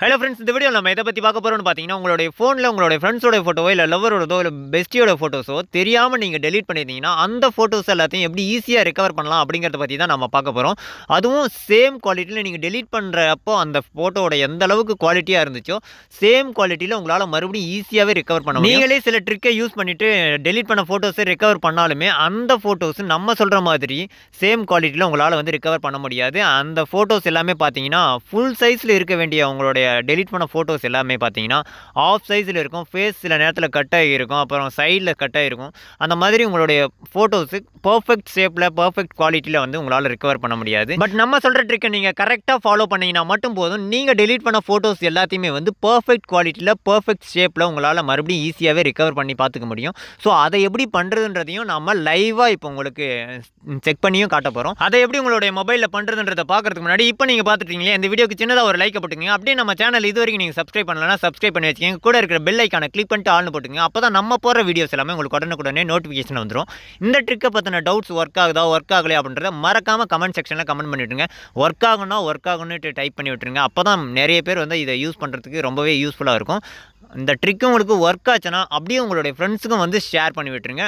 Hello friends, இந்த video நம்ம இதை பற்றி பார்க்க போகிறோம்னு பார்த்தீங்கன்னா, உங்களுடைய ஃபோனில் உங்களுடைய ஃப்ரெண்ட்ஸோட ஃபோட்டோவோ இல்லை லவ்வரோடதோ இல்லை பெஸ்டியோட ஃபோட்டோஸோ தெரியாமல் நீங்கள் டெலீட் பண்ணியிருந்தீங்கன்னா அந்த ஃபோட்டோஸ் எல்லாத்தையும் எப்படி ஈஸியாக ரெக்கவர் பண்ணலாம் அப்படிங்கிறத பற்றி தான் நம்ம பார்க்க போகிறோம். அதுவும் சேம் குவாலிட்டியில் நீங்கள் டெலீட் பண்ணுறப்போ அந்த ஃபோட்டோவோட எந்த அளவுக்கு குவாலிட்டியாக இருந்துச்சோ சேம் குவாலிட்டியில் உங்களால் மறுபடியும் ஈஸியாகவே ரெக்கவர் பண்ண முடியும். நீங்களே சில ட்ரிக்கை யூஸ் பண்ணிவிட்டு டெலீட் பண்ண ஃபோட்டோஸை ரெக்கவர் பண்ணாலுமே அந்த ஃபோட்டோஸ் நம்ம சொல்கிற மாதிரி சேம் குவாலிட்டியில் உங்களால் வந்து ரெக்கவர் பண்ண முடியாது. அந்த ஃபோட்டோஸ் எல்லாமே பார்த்தீங்கன்னா ஃபுல் சைஸில் இருக்க வேண்டிய உங்களுடைய டெலீட் பண்ண ஃபோட்டோஸ் எல்லாமே பார்த்தீங்கன்னா ஆஃப் சைஸில் இருக்கும். ஃபேஸ் சில நேரத்தில் கட் ஆகியிருக்கும், அப்புறம் சைடில் கட் ஆகிருக்கும். அந்த மாதிரி உங்களுடைய ஃபோட்டோஸு பர்ஃபெக்ட் ஷேப்பில் பர்ஃபெக்ட் குவாலிட்டியில் வந்து உங்களால் ரெக்கவர் பண்ண முடியாது. பட் நம்ம சொல்கிற ட்ரிக்கை நீங்கள் கரெக்டாக ஃபாலோ பண்ணிங்கன்னா மட்டும் போதும். நீங்கள் டெலீட் பண்ண ஃபோட்டோஸ் எல்லாத்தையுமே வந்து பர்ஃபெக்ட் குவாலிட்டியில் பர்ஃபெக்ட் ஷேப்பில் உங்களால் மறுபடியும் ஈஸியாகவே ரெக்கவர் பண்ணி பார்த்துக்க முடியும். ஸோ அதை எப்படி பண்ணுறதுன்றதையும் நம்ம லைவாக இப்போ உங்களுக்கு செக் பண்ணியும் காட்ட போகிறோம். அதை எப்படி உங்களுடைய மொபைலில் பண்ணுறதுன்றதை பார்க்குறதுக்கு முன்னாடி இப்போ நீங்கள் பார்த்துட்டீங்களே, இந்த வீடியோக்கு சின்னதாக ஒரு லைக் போட்டுங்க. அப்படியே நம்ம சேனல் இது வரைக்கும் நீங்கள் சப்ஸ்கிரைப் பண்ணலன்னா சப்ஸ்கிரைப் பண்ணி வச்சுக்கோங்க. கூட இருக்கிற பெல் ஐக்கானை கிளிக் பண்ணிட்டு ஆல்னு போட்டுங்க. அப்போ தான் நம்ம போகிற வீடியோஸ் எல்லாமே உங்களுக்கு உடனுக்குடனே நோட்டிஃபிகேஷன் வந்துடும். இந்த ட்ரிக்கை பற்றின டவுட்ஸ் ஒர்க் ஆகுதா ஒர்க் ஆகலையா அப்படின்றத மறக்காமல் கமெண்ட் செக்ஷனில் கமெண்ட் பண்ணிவிட்டுருங்க. ஒர்க் ஆகுன்னா ஒர்க் ஆகுன்னு டைப் பண்ணி விட்டுருங்க. அப்போ தான் நிறைய பேர் வந்து இதை யூஸ் பண்ணுறதுக்கு ரொம்பவே யூஸ்ஃபுல்லாக இருக்கும். இந்த ட்ரிக்கு உங்களுக்கு ஒர்க் ஆச்சுன்னா அப்படியே உங்களுடைய ஃப்ரெண்ட்ஸுக்கும் வந்து ஷேர் பண்ணி விட்டுருங்க.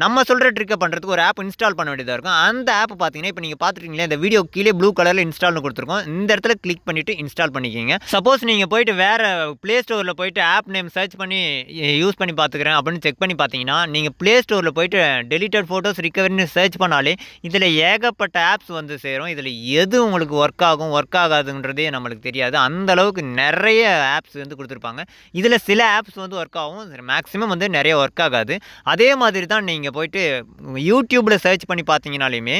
நம்ம சொல்கிற ட்ரிக்கை பண்ணுறதுக்கு ஒரு ஆப் இன்ஸ்டால் பண்ண வேண்டியதாக இருக்கும். அந்த ஆப் பார்த்தீங்கன்னா இப்போ நீங்கள் பார்த்துருக்கீங்களா, இந்த வீடியோ கீழே ப்ளூ கலரில் இன்ஸ்டால்னு கொடுத்துருக்கோம். இந்த இடத்துல கிளிக் பண்ணிவிட்டு இன்ஸ்டால் பண்ணிக்கிங்க. சப்போஸ் நீங்கள் போயிட்டு வேறு ப்ளே ஸ்டோரில் போயிட்டு ஆப் நேம் சர்ச் பண்ணி யூஸ் பண்ணி பார்த்துக்கிறேன் அப்படின்னு செக் பண்ணி பார்த்தீங்கன்னா, நீங்கள் ப்ளே ஸ்டோரில் போயிட்டு டெலிட்டட் ஃபோட்டோஸ் ரிகவரின்னு சர்ச் பண்ணாலே இதில் ஏகப்பட்ட ஆப்ஸ் வந்து சேரும். இதில் எது உங்களுக்கு ஒர்க் ஆகும் ஒர்க் ஆகாதுன்றதே நம்மளுக்கு தெரியாது. அந்தளவுக்கு நிறைய ஆப்ஸ் வந்து கொடுத்துருப்பாங்க. இதில் சில ஆப்ஸ் வந்து ஒர்க் ஆகும், மேக்ஸிமம் வந்து நிறைய ஒர்க் ஆகாது. அதே மாதிரி தான் நீங்கள் போயிட்டு யூடியூப்பில் சர்ச் பண்ணி பார்த்தீங்கனாலுமே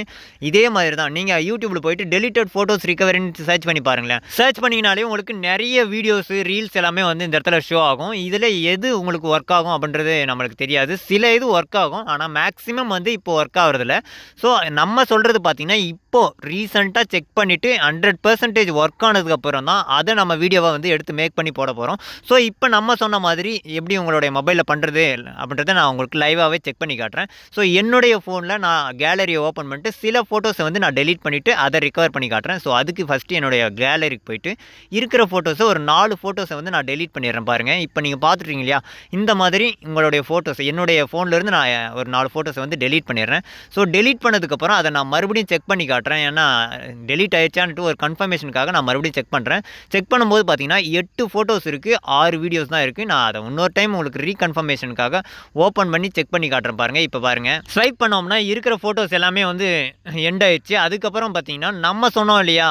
இதே மாதிரி தான். நீங்கள் யூடியூப்பில் போயிட்டு டெலிட்டட் ஃபோட்டோஸ் ரிகவரின்னு சர்ச் பண்ணி பாருங்களேன். சர்ச் பண்ணிங்கனாலே உங்களுக்கு நிறைய வீடியோஸு ரீல்ஸ் எல்லாமே வந்து இந்த இடத்துல ஷோ ஆகும். இதில் எது உங்களுக்கு ஒர்க் ஆகும் அப்படின்றது நம்மளுக்கு தெரியாது. சில இது ஒர்க் ஆகும், ஆனால் மேக்ஸிமம் வந்து இப்போ ஒர்க் ஆகுறதில்ல. ஸோ நம்ம சொல்கிறது பார்த்தீங்கன்னா இப்போது ரீசெண்டாக செக் பண்ணிவிட்டு 100% ஒர்க் ஆனதுக்கப்புறம் தான் அதை நம்ம வீடியோவை வந்து எடுத்து மேக் பண்ணி போட போகிறோம். ஸோ இப்போ நம்ம சொன்ன மாதிரி எப்படி உங்களுடைய மொபைலில் பண்ணுறது அப்படின்றத நான் உங்களுக்கு லைவாகவே செக் பண்ணி காட்டுறேன். ஸோ என்னுடைய ஃபோனில் நான் கேலரியை ஓப்பன் பண்ணிட்டு சில ஃபோட்டோஸை வந்து நான் டெலீட் பண்ணிவிட்டு அதை ரிகவர் பண்ணி காட்டுறேன். ஸோ அதுக்கு ஃபஸ்ட்டு என்னுடைய கேலரிக்கு போயிட்டு இருக்கிற ஃபோட்டோஸை ஒரு 4 ஃபோட்டோஸை வந்து நான் டெலீட் பண்ணிடுறேன். பாருங்கள், இப்போ நீங்கள் பார்த்துட்டீங்க இல்லையா, இந்த மாதிரி உங்களுடைய ஃபோட்டோஸ் என்னுடைய ஃபோன்லேருந்து நான் ஒரு 4 ஃபோட்டோஸை வந்து டெலீட் பண்ணிடுறேன். ஸோ டெலீட் பண்ணதுக்கப்புறம் அதை நான் மறுபடியும் செக் பண்ணி காட்டுறேன். ஏன்னா டெலீட் ஆயிடுச்சான்ட்டு ஒரு கன்ஃபர்மேஷனுக்காக நான் மறுபடியும் செக் பண்ணுறேன். செக் பண்ணும்போது பார்த்தீங்கன்னா 8 ஃபோட்டோஸ் இருக்குது, 6 வீடியோஸ் தான் இருக்குது. நான் அதை இன்னொரு டைம் உங்களுக்கு ரீகன்ஃபர்மேஷனுக்காக ஓப்பன் பண்ணி செக் பண்ணி காட்டுறேன். பாருங்கள், இப்போ பாருங்கள், ஸ்வைப் பண்ணோம்னா இருக்கிற ஃபோட்டோஸ் எல்லாமே வந்து எண்ட் ஆயிடுச்சு. அதுக்கப்புறம் பார்த்தீங்கன்னா நம்ம சொன்னோம் இல்லையா,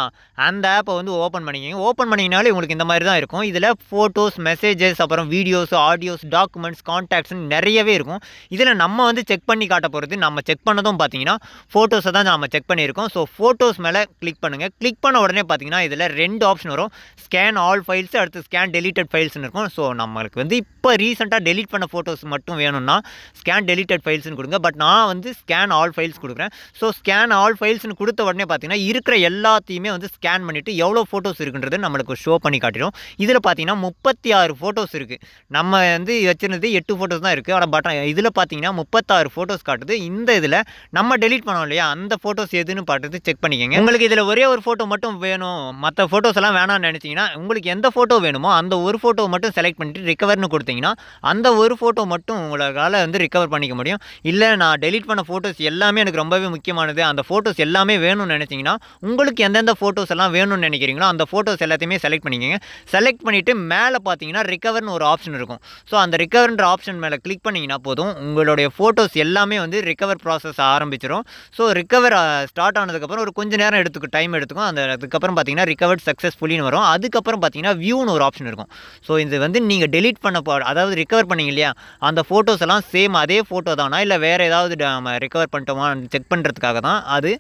அந்த ஆப்பை வந்து ஓப்பன் பண்ணிக்கிங்க. ஓப்பன் பண்ணிங்கனாலே உங்களுக்கு இந்த மாதிரி தான் இருக்கும். இதில் ஃபோட்டோஸ், மெசேஜஸ், அப்புறம் வீடியோஸ், ஆடியோஸ், டாக்குமெண்ட்ஸ், கான்டாக்ட்ஸ்னு நிறையவே இருக்கும். இதில் நம்ம வந்து செக் பண்ணி காட்ட போகிறது, நம்ம செக் பண்ணதும் பார்த்தீங்கன்னா ஃபோட்டோஸை தான் நம்ம செக் பண்ணியிருக்கோம். ஸோ ஃபோட்டோஸ் மேலே கிளிக் பண்ணுங்கள். கிளிக் பண்ண உடனே பார்த்தீங்கன்னா இதில் 2 ஆப்ஷன் வரும். ஸ்கேன் ஆல் ஃபைல்ஸ், அடுத்து ஸ்கேன் டெலிட்டட் ஃபைல்ஸ்னு இருக்கும். ஸோ நம்மளுக்கு வந்து இப்போ ரீசெண்டாக டெலிட் பண்ண ஃபோட்டோஸ் மட்டும் வேணும்னா ஸ்கேன் டெலிட்டட் ஃபைல்ஸ்னு கொடுங்க. பட் நான் வந்து ஸ்கேன் ஆல் ஃபைல்ஸ் கொடுக்குறேன். ஸோ ஸ்கேன் ஆல் ஃபைல்ஸ்னு கொடுத்த உடனே பார்த்தீங்கன்னா இருக்கிற எல்லாத்தையுமே வந்து ஸ்கேன் பண்ணிவிட்டு எவ்வளோ ஃபோட்டோஸ் இருக்குன்றது நம்மளுக்கு ஷோ பண்ணி காட்டிடும். இதில் பார்த்தீங்கன்னா 36 ஃபோட்டோஸ் இருக்குது. நம்ம வந்து வச்சுருந்தது 8 ஃபோட்டோஸ் தான் இருக்குது. ஆனால் பட் இதில் பார்த்தீங்கன்னா 36 ஃபோட்டோஸ் காட்டுது. இந்த இதில் நம்ம டெலிட் பண்ணோம் இல்லையா, அந்த ஃபோட்டோஸ் எதுன்னு பார்த்து செக் பண்ணிக்கோங்க. உங்களுக்கு இதில் ஒரே ஒரு ஃபோட்டோ மட்டும் வேணும், மற்ற ஃபோட்டோஸ் எல்லாம் வேணாம்னு நினச்சிங்கன்னா உங்களுக்கு எந்த ஃபோட்டோ வேணுமோ அந்த ஒரு ஃபோட்டோ மட்டும் செலக்ட் பண்ணிட்டு ரிகவர்னு கொடுத்தீங்கன்னா அந்த ஒரு ஃபோட்டோ மட்டும் உங்களால் வந்து ரிகவர் பண்ணிக்க முடியும். இல்லை நான் டெலிட் பண்ண ஃபோட்டோஸ் எல்லாமே எனக்கு ரொம்பவே முக்கியமானது, அந்த ஃபோட்டோஸ் எல்லாமே வேணும்னு நினச்சிங்கன்னா உங்களுக்கு எந்தெந்த ஃபோட்டோஸ் எல்லாம் வேணும்னு நினைக்கிறீங்களோ அந்த ஃபோட்டோஸ் எல்லாத்தையுமே செலக்ட் பண்ணிக்கோங்க. செலக்ட் பண்ணிவிட்டு மேலே பார்த்தீங்கன்னா ரிகவர்னு ஒரு ஆப்ஷன் இருக்கும். ஸோ அந்த ரிகவர்ன்ற ஆப்ஷன் மேலே கிளிக் பண்ணிங்கன்னா போதும், உங்களுடைய ஃபோட்டோஸ் எல்லாமே வந்து ரிகவர் ப்ராசஸ் ஆரம்பிச்சிடும். ஸோ ரிகவர் ஸ்டார்ட் ஆனதுக்கப்புறம் ஒரு கொஞ்சம் நேரம் டைம் எடுத்துக்கும். அதுக்கப்புறம் பார்த்தீங்கன்னா ரிகவர்ட் சக்ஸஸ்ஃபுல்லின்னு வரும். அதுக்கப்புறம் பார்த்தீங்கன்னா வியூன்னு ஒரு ஆப்ஷன் இருக்கும். ஸோ இது வந்து நீங்கள் டெலீட் பண்ண அதாவது ரிகவர் பண்ணிங்க இல்லையா, அந்த ஃபோட்டோஸ் எல்லாம் சேம் அதே ஃபோட்டோ தானா இல்லை வேறு ஏதாவது நம்ம ரிகவர் பண்ணிட்டோமா செக் பண்ணுறதுக்காக தான். அது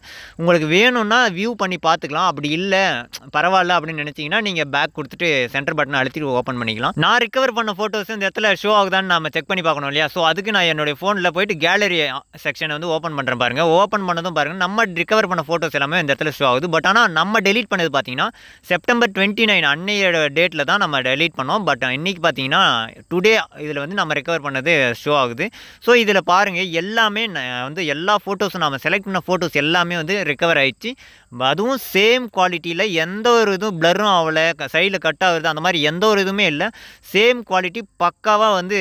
உங்களுக்கு வேணும்னா வியூ பண்ணி பார்த்துக்கலாம். அப்படி இல்லை பரவாயில்ல அப்படின்னு நினச்சிங்கன்னா நீங்கள் பேக் கொடுத்துட்டு சென்டர் பட்டனை அழுத்திட்டு ஓப்பன் பண்ணிக்கலாம். நான் ரிகவர் பண்ண ஃபோட்டோஸ் இந்த இடத்துல ஷோ ஆகுதான்னு நம்ம செக் பண்ணி பார்க்கணும் இல்லையா. ஸோ அதுக்கு நான் என்னுடைய ஃபோனில் போயிட்டு கேலரி செக்ஷனை வந்து ஓப்பன் பண்ணுறேன். பாருங்கள், ஓப்பன் பண்ணதும் பாருங்கள் நம்ம ரிகவர் பண்ண ஃபோட்டோஸ் எல்லாமே இந்த இடத்துல ஷோ ஆகுது. பட் ஆனால் நம்ம டெலீட் பண்ணது பார்த்தீங்கன்னா செப்டம்பர் 29 அன்னையோட டேட்டில் தான் நம்ம டெலீட் பண்ணோம். பட் இன்றைக்கி பார்த்தீங்கன்னா டுடே இதில் வந்து நம்ம ரெக்கவர் பண்ணது ஷோ ஆகுது. ஸோ இதில் பாருங்கள் எல்லாமே வந்து எல்லா ஃபோட்டோஸும் நம்ம செலக்ட் பண்ண ஃபோட்டோஸ் எல்லாமே வந்து ரெக்கவர் ஆகிடுச்சு. அதுவும் சேம் குவாலிட்டியில் எந்த ஒரு இதுவும் ப்ளரும் ஆகலை, சைடில் கட் ஆகுது அந்த மாதிரி எந்த ஒரு இதுவுமே இல்லை. சேம் குவாலிட்டி பக்காவாக வந்து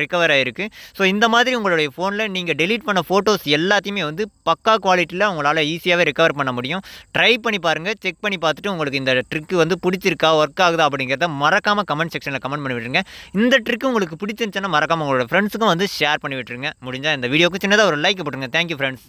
ரெக்கவர் ஆகிருக்கு. ஸோ இந்த மாதிரி உங்களுடைய ஃபோனில் நீங்கள் டெலீட் பண்ண ஃபோட்டோஸ் எல்லாத்தையுமே வந்து பக்கா குவாலிட்டியில் உங்களால் ஈஸியாகவே ரெக்கவர் பண்ண முடியும். ட்ரை பண்ணி பாருங்கள். செக் பண்ணி பார்த்துட்டு உங்களுக்கு இந்த ட்ரிக்கு வந்து பிடிச்சிருக்கா, ஒர்க் ஆகுதா அப்படிங்கிறத மறக்காமல் கமெண்ட் செக்ஷனில் கமெண்ட் பண்ணி விட்டுருங்க. இந்த ட்ரிக் உங்களுக்கு பிடிச்சிருந்துச்சுன்னா மறக்காமல் உங்களோட ஃப்ரெண்ட்ஸுக்கும் வந்து ஷேர் பண்ணி விட்டுருங்க. முடிஞ்சால் இந்த வீடியோக்கு சின்னதாக ஒரு லைக் போட்டுருங்க. Thank you friends.